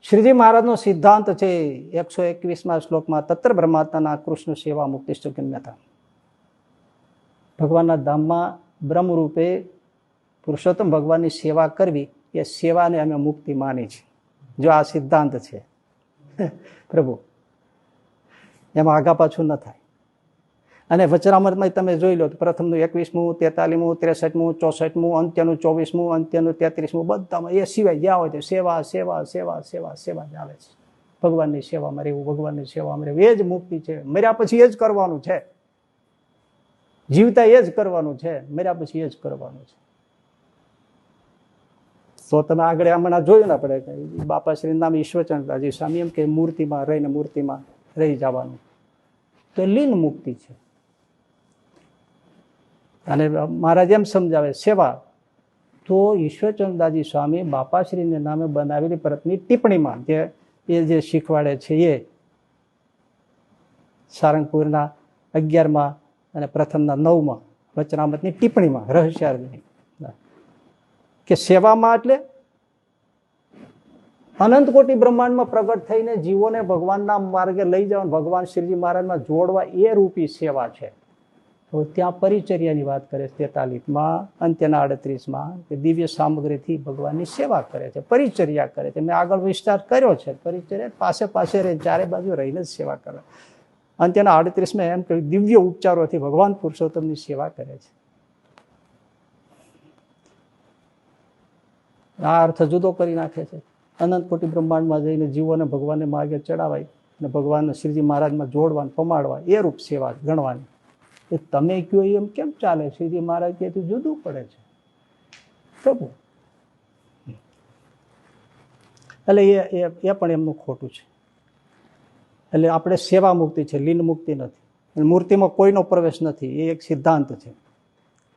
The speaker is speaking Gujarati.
શ્રીજી મહારાજનો સિદ્ધાંત છે 121મા શ્લોકમાં, તત્ર બ્રહ્માત્માના કૃષ્ણ સેવા મુક્તિશ્ચ ગમ્યતા. ભગવાનના ધામમાં બ્રહ્મરૂપે પુરુષોત્તમ ભગવાનની સેવા કરવી એ સેવાને અમે મુક્તિ માની છે. જો આ સિદ્ધાંત છે પ્રભુ, એમાં આગા પાછું ન થાય. અને વચનામૃતમાં તમે જોઈ લો, પ્રથમનું 21મું, 43મું, 63મું, 64મું, અંત્યનું 24મું, અંત્યનું 33મું, બધામાં એ સિવાય જ્યાં હોય તે સેવા સેવા સેવા સેવા સેવા જ આવે છે. ભગવાનની સેવામાં રહેવું, ભગવાનની સેવામાં રહેવું, એ જ મુક્તિ છે. મર્યા પછી એ જ કરવાનું છે. જીવતા એ જ કરવાનું છે, મર્યા પછી એ જ કરવાનું છે. તો તમે આગળ હમણાં જોયું ને આપણે બાપાશ્રી નામ ઈશ્વરચંદ્રજી સ્વામી એમ કે મૂર્તિમાં રહીને મૂર્તિમાં રહી જવાનું, તો લીન મુક્તિ છે. અને મહારાજ એમ સમજાવે સેવા તો ઈશ્વરચંદ્રજી સ્વામી બાપાશ્રીને નામે બનાવેલી પરતની ટિપ્પણીમાં જે શીખવાડે છે એ સારંગપુરના 11મા અને પ્રથમના 9મા વચનામૃતની ટિપ્પણીમાં રહસ્યાર્થની કે સેવામાં એટલે અનંત કોટી બ્રહ્માંડમાં પ્રગટ થઈને જીવોને ભગવાનના માર્ગે લઈ જવા, ભગવાન શ્રીજી મહારાજમાં જોડવા, એ રૂપી સેવા છે. તો ત્યાં પરિચર્યાની વાત કરે છે 43માં, અંત્યના 38માં, કે દિવ્ય સામગ્રીથી ભગવાનની સેવા કરે છે, પરિચર્યા કરે છે. મેં આગળ વિસ્તાર કર્યો છે. પરિચર્યા પાસે પાસે રહે, ચારે બાજુ રહીને જ સેવા કરે. અંત્યના 38માં એમ કહ્યું દિવ્ય ઉપચારોથી ભગવાન પુરુષોત્તમની સેવા કરે છે. આ અર્થ જુદો કરી નાખે છે. અનંત કોટી બ્રહ્માંડમાં જઈને જીવોને ભગવાનને માર્ગે ચડાવાય અને ભગવાનને શ્રીજી મહારાજમાં જોડવા, પમાડવા, એ રૂપ સેવા ગણવાની. એ તમે કહો એમ કેમ ચાલે? શ્રીજી મહારાજ કે જુદું પડે છે પ્રભુ. એટલે એ પણ એમનું ખોટું છે. એટલે આપણે સેવા મુક્તિ છે, લીન મુક્તિ નથી. મૂર્તિમાં કોઈનો પ્રવેશ નથી, એ એક સિદ્ધાંત છે.